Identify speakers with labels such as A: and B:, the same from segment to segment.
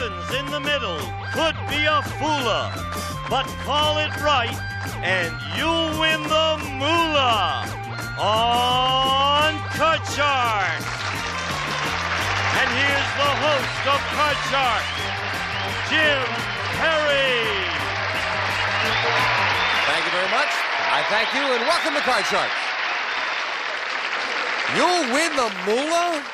A: dozens in the middle. Could be a fooler, but call it right, and you'll win the moolah on Card Shark. And here's the host of Card Shark, Jim Perry.
B: Thank you very much. I thank you, and welcome to Card Shark. You'll win the moolah?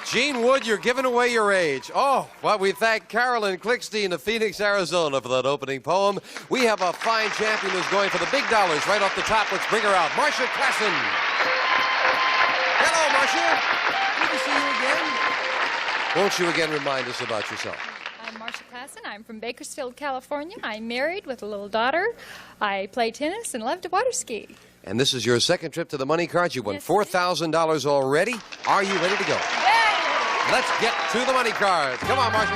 B: Gene Wood, you're giving away your age. Oh, well, we thank Carolyn Klickstein of Phoenix, Arizona for that opening poem. We have a fine champion who's going for the big dollars right off the top. Let's bring her out. Marcia Klassen. Hello, Marcia. Good to see you again. Won't you again remind us about yourself?
C: I'm Marcia Klassen. I'm from Bakersfield, California. I'm married with a little daughter. I play tennis and love to water ski.
B: And this is your second trip to the money cards. You won $4,000 already. Are you ready to go?
C: Yay!
B: Let's get to the money cards. Come on, Marcia.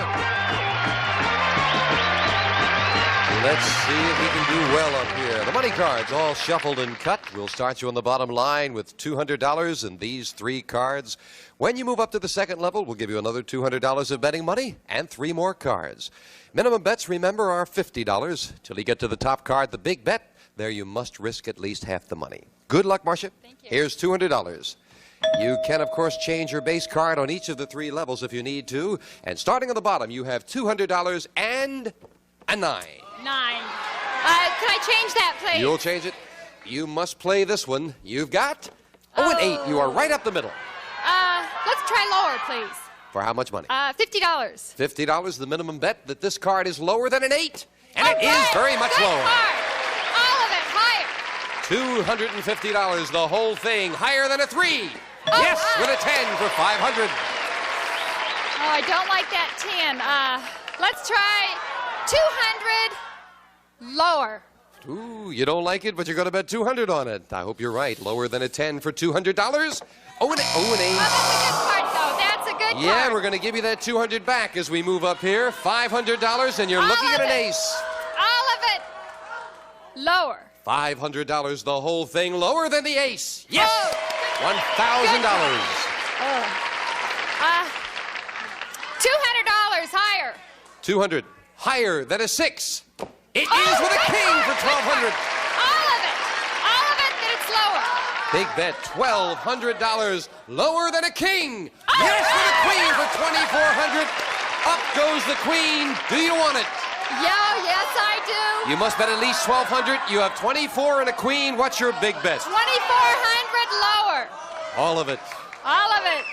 B: Let's see if we can do well up here. The money cards all shuffled and cut. We'll start you on the bottom line with $200 and these three cards. When you move up to the second level, we'll give you another $200 of betting money and three more cards. Minimum bets, remember, are $50. Till you get to the top card, the big bet, there you must risk at least half the money. Good luck, Marcia.
C: Thank you.
B: Here's $200. You can, of course, change your base card on each of the three levels if you need to. And starting on the bottom, you have $200 and a 9.
C: 9. Can I change that, please?
B: You'll change it. You must play this one. You've got an 8. You are right up the middle.
C: Let's try lower, please.
B: For how much money?
C: $50.
B: $50, the minimum bet that this card is lower than an 8. And it is very much
C: Good
B: lower.
C: Card. All of it higher.
B: $250, the whole thing, higher than a 3. Yes, with a 10 for $500.
C: Oh, I don't like that 10. Let's try 200 lower.
B: Ooh, you don't like it, but you're going to bet 200 on it. I hope you're right. Lower than a 10 for $200. Oh, an 8.
C: Oh, that's a good card, though. That's a good card.
B: Yeah, we're going to give you that 200 back as we move up here. $500, and you're looking at an ace.
C: All of it lower.
B: $500, the whole thing, lower than the ace. Yes!
C: Oh,
B: $1,000.
C: $200 higher.
B: 200, higher than a 6. It is with a king for $1,200.
C: All of it. All of it, then it's lower.
B: Big bet, $1,200, lower than a king.
C: Oh,
B: Yes, with a queen for $2,400. Up goes the queen. Do you want it?
C: Yes, I do.
B: You must bet at least $1,200. You have 24 and a queen. What's your big bet?
C: $2,400 lower.
B: All of it.
C: All of it.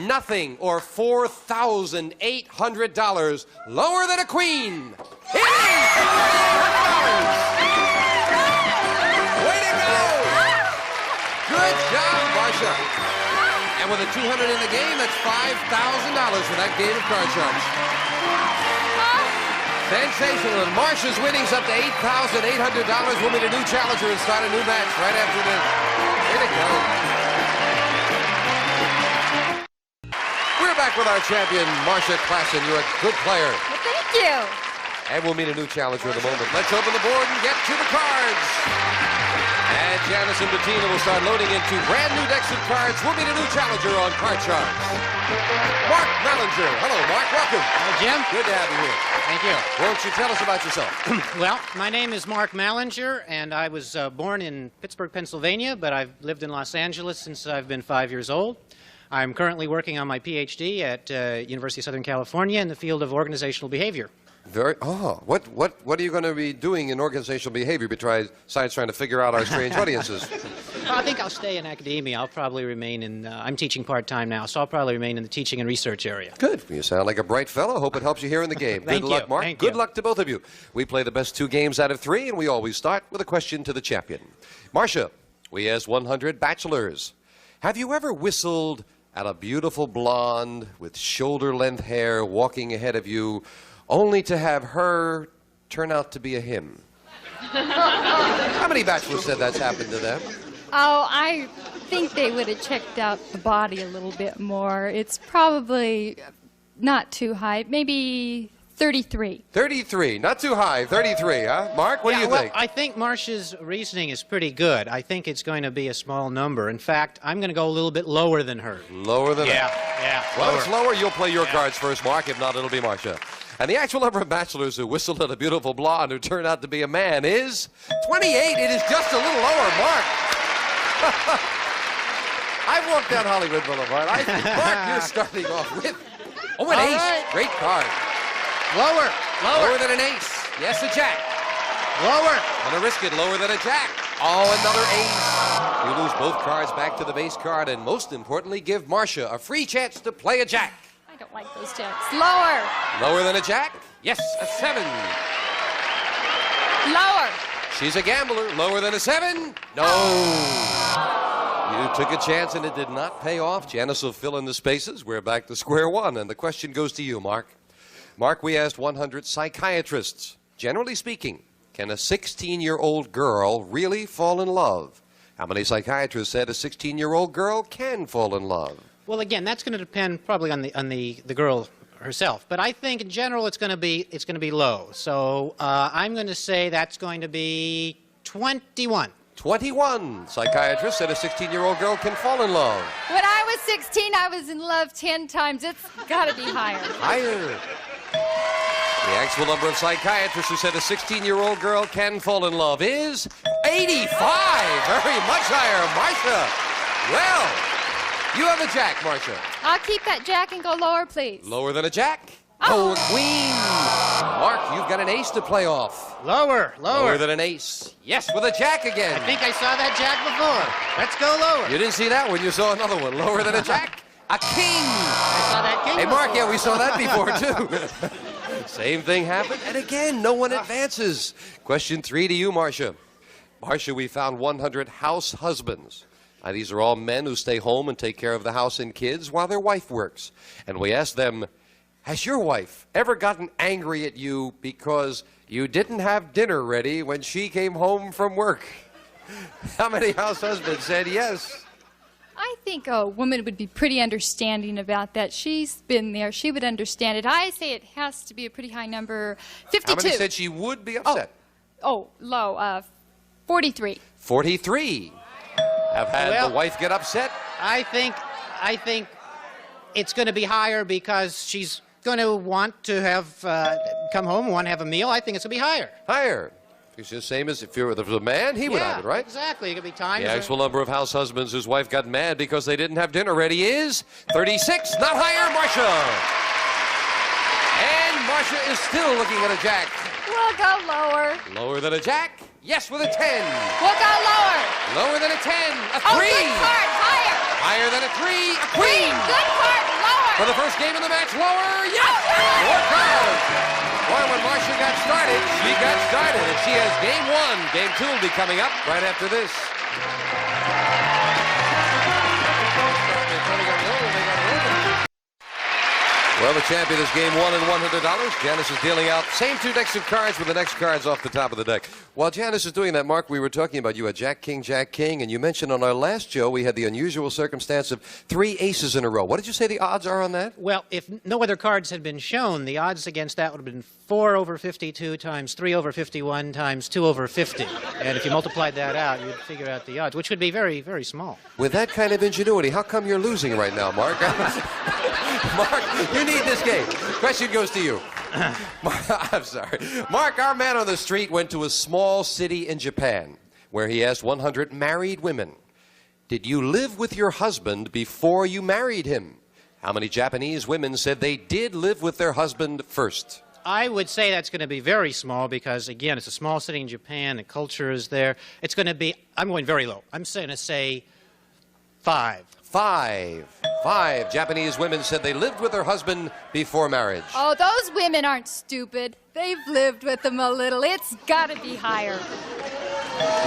B: Nothing, or $4,800 lower than a queen. It is $4,800. Way to go! Good job, Marcia. And with a 200 in the game, that's $5,000 for that game of Card Sharks. Sensational. And Marcia's winnings up to $8,800. We'll meet a new challenger and start a new match right after this. Way to go. We're back with our champion, Marcia Klassen. You're a good player.
C: Well, thank you.
B: And we'll meet a new challenger in a moment. Let's open the board and get to the cards. And Janice and Bettina will start loading into brand new decks of cards. We'll meet a new challenger on Card Sharks. Mark Mallinger. Hello, Mark. Welcome.
D: Hi, Jim.
B: Good to have you here.
D: Thank you.
B: Won't you tell us about yourself?
D: Well, my name is Mark Mallinger, and I was born in Pittsburgh, Pennsylvania, but I've lived in Los Angeles since I've been 5 years old. I'm currently working on my PhD at University of Southern California in the field of organizational behavior.
B: What are you going to be doing in organizational behavior besides trying to figure out our strange audiences?
D: Well, I think I'll stay in academia. I'll probably remain in, I'm teaching part-time now, so I'll probably remain in the teaching and research area.
B: Good. You sound like a bright fellow. Hope it helps you here in the game.
D: Thank
B: Good luck,
D: you.
B: Mark.
D: Thank
B: Good
D: you.
B: luck to both of you. We play the best 2 games out of 3, and we always start with a question to the champion. Marcia, we ask 100 bachelors. Have you ever whistled at a beautiful blonde with shoulder-length hair walking ahead of you, only to have her turn out to be a him? How many bachelors said that's happened to them?
E: Oh, I think they would have checked out the body a little bit more. It's probably not too high, maybe 33.
B: 33, not too high. 33, huh? Mark, what do you think?
D: I think Marcia's reasoning is pretty good. I think it's going to be a small number. In fact, I'm going to go a little bit lower than her.
B: Lower than
D: Yeah.
B: Well,
D: lower.
B: it's lower. You'll play your cards first, Mark. If not, it'll be Marcia. And the actual number of bachelors who whistled at a beautiful blonde who turned out to be a man is 28. It is just a little lower, Mark. I've walked down Hollywood Boulevard. Mark, you're starting off with... Oh, an ace.
D: Right.
B: Great card.
D: Lower.
B: Lower than an ace. Yes, a jack.
D: Lower.
B: Gonna risk it. Lower than a jack. Oh, another ace. You lose both cards back to the base card, and most importantly, give Marcia a free chance to play a jack.
C: I don't like those jacks. Lower.
B: Lower than a jack? Yes, a 7.
C: Lower.
B: She's a gambler. Lower than a 7? No. You took a chance and it did not pay off. Janice will fill in the spaces. We're back to square one, and the question goes to you, Mark. Mark, we asked 100 psychiatrists. Generally speaking, can a 16-year-old girl really fall in love? How many psychiatrists said a 16-year-old girl can fall in love?
D: Well, again, that's going to depend probably on the girl herself. But I think in general it's going to be low. So I'm going to say that's going to be 21.
B: 21 psychiatrists said a 16-year-old girl can fall in love.
C: When I was 16, I was in love 10 times. It's got to be higher.
B: Higher. The actual number of psychiatrists who said a 16-year-old girl can fall in love is 85. Very much higher. Marcia. Well, you have a jack, Marcia.
C: I'll keep that jack and go lower, please.
B: Lower than a jack? Oh, a queen. Mark, you've got an ace to play off.
D: Lower.
B: Lower than an ace. Yes, with a jack again.
D: I think I saw that jack before. Let's go lower.
B: You didn't see that one. You saw another one. Lower than a jack? A king.
D: I saw that king
B: Hey, Mark,
D: before.
B: yeah, we saw that before, too. Same thing happened, and again, no one advances. Question 3 to you, Marcia. Marcia, we found 100 house husbands. Now, these are all men who stay home and take care of the house and kids while their wife works. And we asked them, has your wife ever gotten angry at you because you didn't have dinner ready when she came home from work? How many house husbands said yes?
C: I think a woman would be pretty understanding about that. She's been there. She would understand it. I say it has to be a pretty high number. 52.
B: How many said she would be upset?
C: Oh, low. 43.
B: 43. Have had the wife get upset?
D: I think it's going to be higher because she's going to want to have come home and want to have a meal. I think it's going to be higher.
B: Higher. It's the same as if there was a man, he would have it, right?
D: Exactly. It could be times.
B: The actual number of house husbands whose wife got mad because they didn't have dinner ready is 36. Not higher, Marcia. And Marcia is still looking at a jack.
C: We'll go lower.
B: Lower than a jack? Yes, with a 10.
C: We'll go lower.
B: Lower than a 10. A 3.
C: Oh, good card. Higher.
B: Higher than a 3. A
C: Queen.
B: queen.
C: Good card. Lower.
B: For the first game of the match, lower. Yes! More cards. Boy, when Marcia got started, she got started. And she has game 1. Game 2 will be coming up right after this. Well, the champion is game 1 and $100. Janice is dealing out same 2 decks of cards with the next cards off the top of the deck. While Janice is doing that, Mark, we were talking about you had Jack, King, and you mentioned on our last show we had the unusual circumstance of 3 aces in a row. What did you say the odds are on that?
D: Well, if no other cards had been shown, the odds against that would have been 4 over 52 times 3 over 51 times 2 over 50. And if you multiplied that out, you'd figure out the odds, which would be very, very small.
B: With that kind of ingenuity, how come you're losing right now, Mark? Mark, you need this game. Question goes to you. I'm sorry. Mark, our man on the street went to a small city in Japan where he asked 100 married women, did you live with your husband before you married him? How many Japanese women said they did live with their husband first?
D: I would say that's going to be very small because, again, it's a small city in Japan. The culture is there. It's going to be, I'm going very low. I'm going to say 5.
B: 5 Japanese women said they lived with their husband before marriage.
C: Oh, those women aren't stupid. They've lived with them a little. It's got to be higher.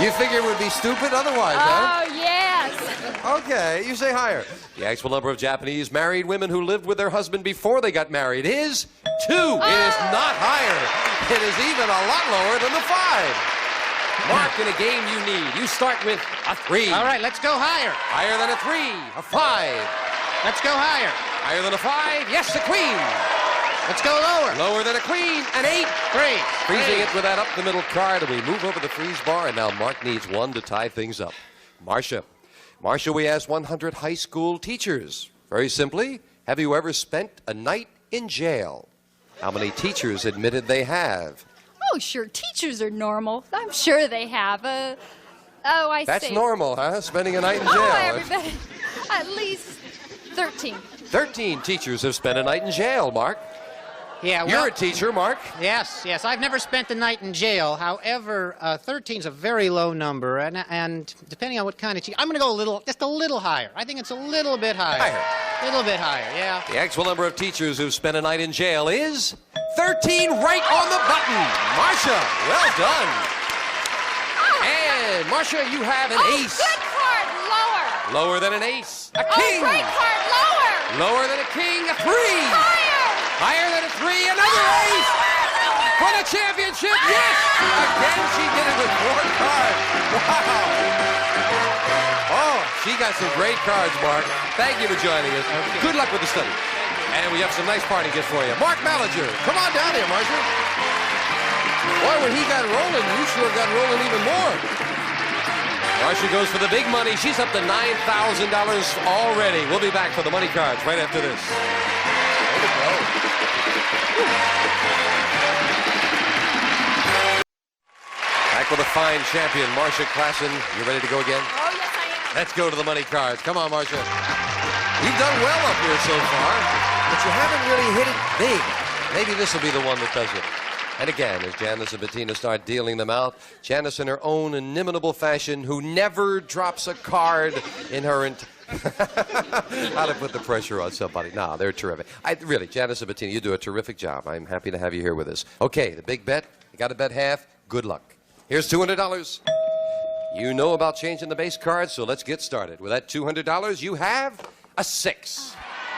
B: You figure it would be stupid otherwise, huh?
C: Oh, yes.
B: Okay, you say higher. The actual number of Japanese married women who lived with their husband before they got married is 2. It is not higher. It is even a lot lower than the 5. Mark, in a game you need, you start with a 3.
D: All right, let's go higher.
B: Higher than a 3, a 5.
D: Let's go higher.
B: Higher than a 5, yes, a queen.
D: Let's go lower.
B: Lower than a queen, an 8.
D: 3.
B: Freezing it with that up the middle card, and we move over the freeze bar, and now Mark needs 1 to tie things up. Marcia, we asked 100 high school teachers. Very simply, have you ever spent a night in jail? How many teachers admitted they have?
C: Oh, sure. Teachers are normal. I'm sure they have. I
B: That's
C: see.
B: normal, huh? Spending a night in jail.
C: Oh, everybody. At least 13.
B: 13 teachers have spent a night in jail, Mark.
D: Yeah, well,
B: You're a teacher, Mark.
D: yes. I've never spent the night in jail. However, 13 is a very low number, and depending on what kind of teacher, I'm going to go just a little higher. I think it's a little bit higher. A little bit higher, yeah.
B: The actual number of teachers who've spent a night in jail is 13, right on the button. Marcia, well done. And Marcia, you have an ace.
C: Good card. Lower.
B: Lower than an ace. A king.
C: Great card. Lower.
B: Lower than a king. A 3.
C: Higher.
B: Higher than a 3. Another ace. For the championship. Yes. Again, she did it with 4 cards. Wow. Oh, she got some great cards, Mark. Thank you for joining us. Good luck with the study. And we have some nice party gifts for you. Mark Mallinger, come on down here, Marcia. Boy, when he got rolling, you sure got rolling even more. Marcia goes for the big money. She's up to $9,000 already. We'll be back for the money cards right after this. Way to go. Back with a fine champion, Marcia Klassen. You ready to go again?
C: Oh, yes, I am.
B: Let's go to the money cards. Come on, Marcia. You've done well up here so far, but you haven't really hit it big. Maybe this will be the one that does it. And again, as Janice and Bettina start dealing them out, Janice in her own inimitable fashion, who never drops a card in her how to put the pressure on somebody. No, they're terrific. Really, Janice and Bettina, you do a terrific job. I'm happy to have you here with us. Okay, the big bet. You got to bet half. Good luck. Here's $200. You know about changing the base cards, so let's get started. With that $200, you have a 6.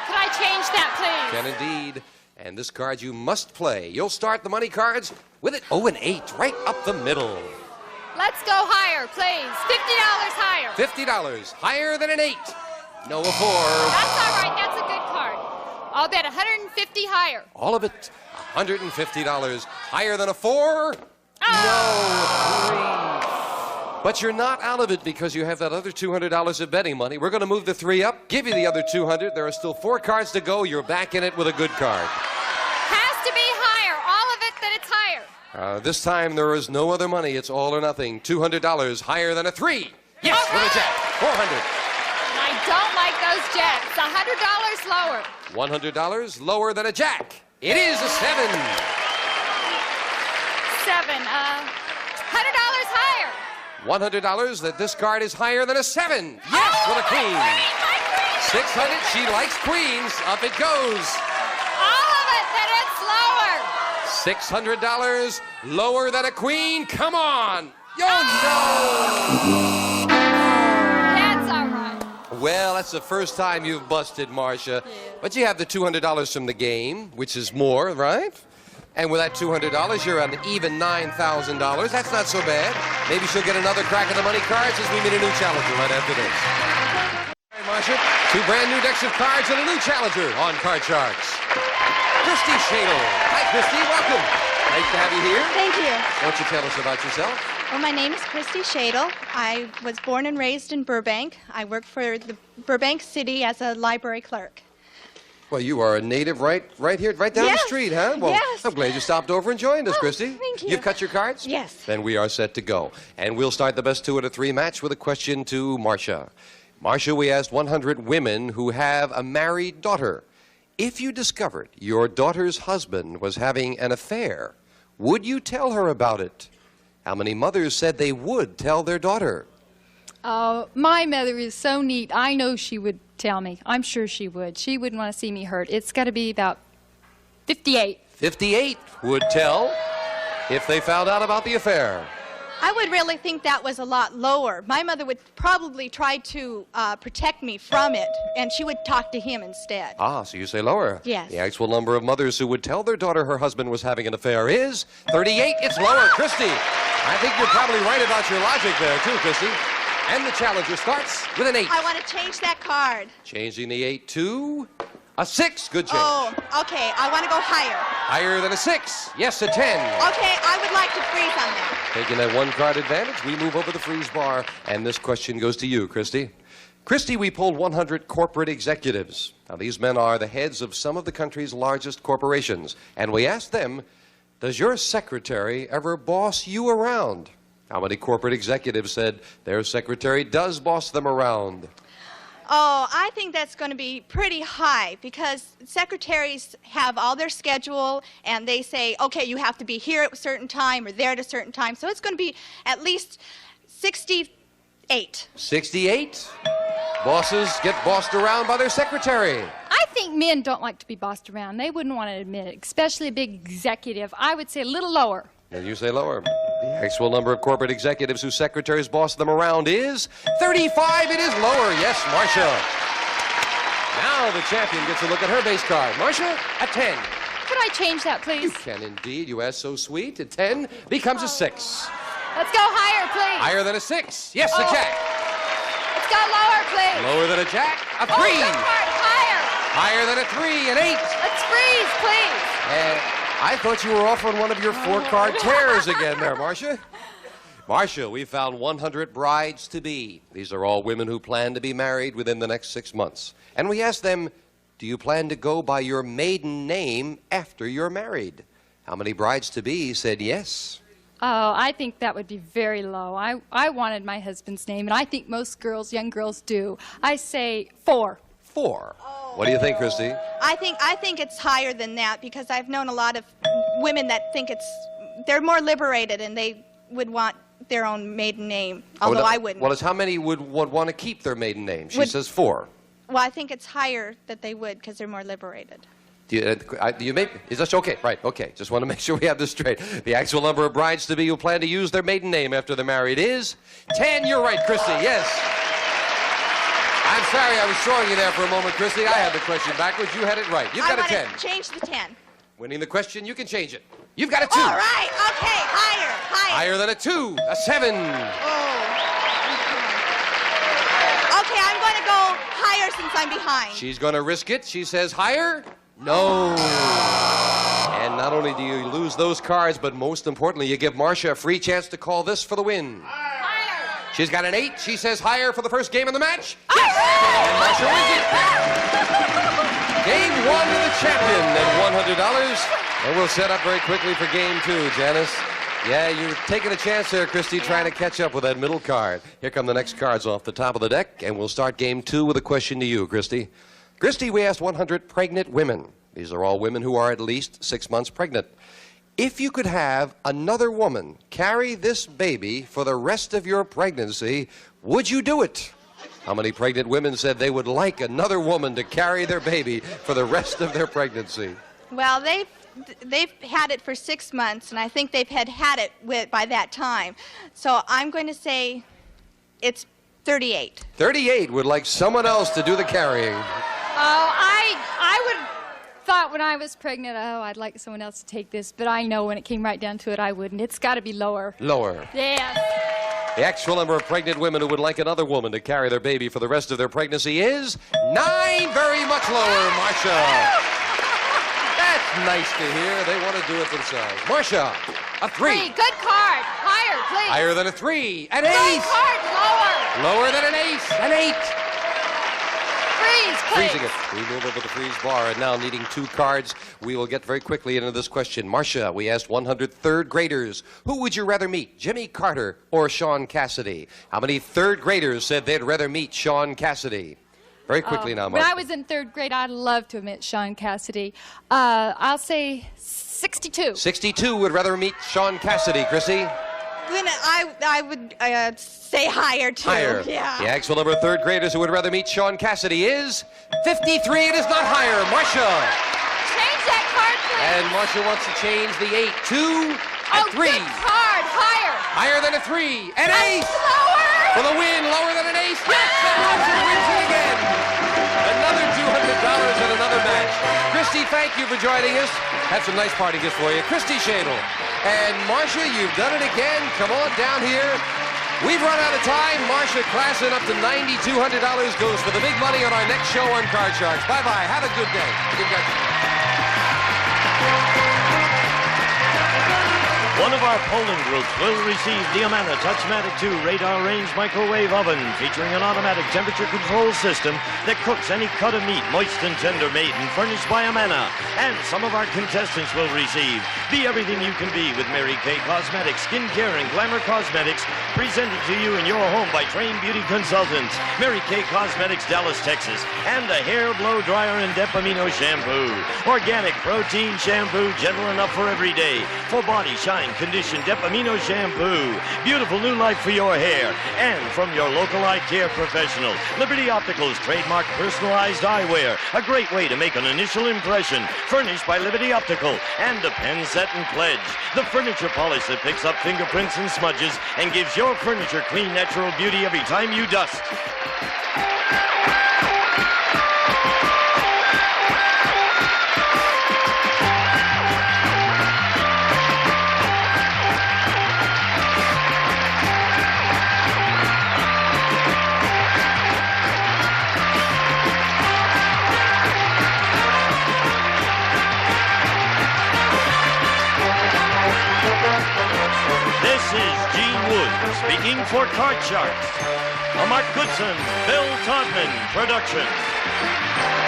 C: Could I change that, please?
B: Can indeed. And this card you must play. You'll start the money cards with it. Oh, an 8, right up the middle.
C: Let's go higher, please. $50 higher.
B: $50, higher than an 8. No, a 4.
C: That's all right. That's a good card. I'll bet $150 higher.
B: All of it, $150, higher than a 4. No, 3. But you're not out of it because you have that other $200 of betting money. We're going to move the 3 up, give you the other $200. There are still 4 cards to go. You're back in it with a good card.
C: Has to be higher. All of it, that it's higher.
B: This time there is no other money. It's all or nothing. $200 higher than a 3. Yes,
C: All
B: with a jack. 400.
C: I don't like those jacks. $100 lower.
B: $100 lower than a jack. It is a 7.
C: 7. $100 higher.
B: $100 that this card is higher than a 7. Yes, with a queen.
C: My queen.
B: 600, she likes queens. Up it goes.
C: All of it, that it's lower.
B: $600 lower than a queen. Come on. Oh,
C: That's all right.
B: no. Well, that's the first time you've busted, Marcia. But you have the $200 from the game, which is more, right? And with that $200, you're at an even $9,000. That's not so bad. Maybe she'll get another crack at the money cards as we meet a new challenger right after this. All right, Marcia, 2 brand new decks of cards and a new challenger on Card Sharks. Christy Shadle. Hi, Christy. Welcome. Nice to have you here.
F: Thank you.
B: Why don't you tell us about yourself?
F: Well, my name is Christy Shadle. I was born and raised in Burbank. I work for the Burbank City as a library clerk.
B: Well, you are a native right here, right down the
F: Yes.
B: street, huh? Well,
F: Yes.
B: I'm glad you stopped over and joined us,
F: Oh,
B: Christy.
F: thank you.
B: You've cut your cards?
F: Yes.
B: Then we are set to go. And we'll start the best 2 out of 3 match with a question to Marcia. Marcia, we asked 100 women who have a married daughter. If you discovered your daughter's husband was having an affair, would you tell her about it? How many mothers said they would tell their daughter?
C: My mother is so neat. I know she would tell me. I'm sure she would. She wouldn't want to see me hurt. It's got to be about 58.
B: 58 would tell if they found out about the affair.
F: I would really think that was a lot lower. My mother would probably try to protect me from it, and she would talk to him instead.
B: Ah, so you say lower.
F: Yes.
B: The actual number of mothers who would tell their daughter her husband was having an affair is 38. It's lower. Christy, I think you're probably right about your logic there, too, Christy. And the challenger starts with an 8.
F: I want to change that card.
B: Changing the 8 to a 6. Good change.
F: Oh, okay. I want to go higher.
B: Higher than a 6. Yes, a 10.
F: Okay, I would like to freeze on that.
B: Taking that 1 card advantage, we move over the freeze bar. And this question goes to you, Christy. Christy, we pulled 100 corporate executives. Now, these men are the heads of some of the country's largest corporations. And we asked them, does your secretary ever boss you around? How many corporate executives said their secretary does boss them around?
F: Oh, I think that's going to be pretty high because secretaries have all their schedule and they say, okay, you have to be here at a certain time or there at a certain time. So it's going to be at least 68.
B: 68? Bosses get bossed around by their secretary.
C: I think men don't like to be bossed around. They wouldn't want to admit it, especially a big executive. I would say a little lower.
B: And you say lower. The actual number of corporate executives whose secretaries boss them around is 35. It is lower. Yes, Marcia. Now the champion gets a look at her base card. Marcia, a 10.
C: Could I change that, please?
B: You can indeed. You ask so sweet. A 10 becomes a 6.
C: Let's go higher, please.
B: Higher than a 6. Yes, a jack.
C: Let's go lower, please.
B: Lower than a jack. A 3.
C: Oh, good card. Higher.
B: Higher than a 3. An 8.
C: Let's freeze, please.
B: And I thought you were off on one of your 4-card tears again there, Marcia. Marcia, we found 100 brides-to-be. These are all women who plan to be married within the next 6 months. And we asked them, do you plan to go by your maiden name after you're married? How many brides-to-be said yes?
C: Oh, I think that would be very low. I wanted my husband's name, and I think most girls, young girls, do. I say 4.
B: 4. What do you think, Christy?
F: I think it's higher than that because I've known a lot of women that think they're more liberated and they would want their own maiden name, although I wouldn't.
B: Well, it's how many would want to keep their maiden name? She says 4.
F: Well, I think it's higher that they would because they're more liberated.
B: Is that okay? Right, okay. Just want to make sure we have this straight. The actual number of brides-to-be who plan to use their maiden name after they're married is 10. You're right, Christy, yes. I'm sorry I was throwing you there for a moment, Christy. I had the question backwards. You had it right. You've got a 10.
F: Change the 10.
B: Winning the question, you can change it. You've got a 2.
F: All right, okay, higher.
B: Higher than a 2. A 7.
F: Okay, I'm going to go higher since I'm behind.
B: She's going to risk it. She says higher. No. And not only do you lose those cards, but most importantly, you give Marcia a free chance to call this for the win.
C: Higher.
B: She's got an 8. She says higher for the first game of the match. Yes. And Marcia wins it. Game 1 to the champion and $100. And we'll set up very quickly for game 2, Janice. Yeah, you're taking a chance there, Christy, trying to catch up with that middle card. Here come the next cards off the top of the deck, and we'll start game 2 with a question to you, Christy. Christy, we asked 100 pregnant women. These are all women who are at least 6 months pregnant. If you could have another woman carry this baby for the rest of your pregnancy, would you do it? How many pregnant women said they would like another woman to carry their baby for the rest of their pregnancy?
F: Well, they've had it for 6 months, and I think they've had it by that time. So I'm going to say it's 38.
B: 38 would like someone else to do the carrying.
C: Oh, I would thought when I was pregnant, oh, I'd like someone else to take this, but I know when it came right down to it, I wouldn't. It's got to be lower.
B: Lower.
C: Yes.
B: The actual number of pregnant women who would like another woman to carry their baby for the rest of their pregnancy is 9. Very much lower, Marcia. That's nice to hear. They want to do it themselves. Marcia, a 3.
C: Good card. Higher, please.
B: Higher than a 3. An
C: Good
B: ace.
C: card. Lower.
B: Lower than an ace. An 8.
C: Freeze, please.
B: Freezing it. We move over the freeze bar, and now needing 2 cards, we will get very quickly into this question. Marcia, we asked 100 third graders, who would you rather meet, Jimmy Carter or Sean Cassidy? How many third graders said they'd rather meet Sean Cassidy? Very quickly now, Marcia.
C: When I was in 3rd grade, I'd love to meet Sean Cassidy. I'll say 62.
B: 62 would rather meet Sean Cassidy. Chrissy?
F: Then I would say higher, too.
B: Higher.
F: Yeah.
B: The actual number of 3rd graders who would rather meet Sean Cassidy is 53. It is not higher. Marcia.
C: Change that card, please.
B: And Marcia wants to change the 8 to a 3.
C: Good card. Higher.
B: Higher than a 3. An ace.
C: Lower.
B: For the win, lower than an ace. Yes, and Marcia wins it again. Another $200 and another match. Christy, thank you for joining us. Have some nice party gifts for you. Christy Shadle. And Marcia, you've done it again. Come on down here. We've run out of time. Marcia classing up to $9,200 goes for the big money on our next show on Card Sharks. Bye-bye. Have a good day. Congratulations.
A: One of our polling groups will receive the Amana Touchmatic 2 radar range microwave oven featuring an automatic temperature control system that cooks any cut of meat moist and tender made and furnished by Amana. And some of our contestants will receive Be Everything You Can Be with Mary Kay Cosmetics, Skincare and Glamour Cosmetics, presented to you in your home by trained beauty consultants, Mary Kay Cosmetics, Dallas, Texas, and the hair blow dryer and Depamino shampoo. Organic protein shampoo, gentle enough for every day. For body shine, condition, Depamino shampoo. Beautiful new life for your hair. And from your local eye care professional, Liberty Optical's trademark personalized eyewear. A great way to make an initial impression. Furnished by Liberty Optical and the Pen Set and Pledge. The furniture polish that picks up fingerprints and smudges and gives your furniture clean, natural beauty every time you dust. This is Gene Wood speaking for Card Sharks, a Mark Goodson, Bill Todman production.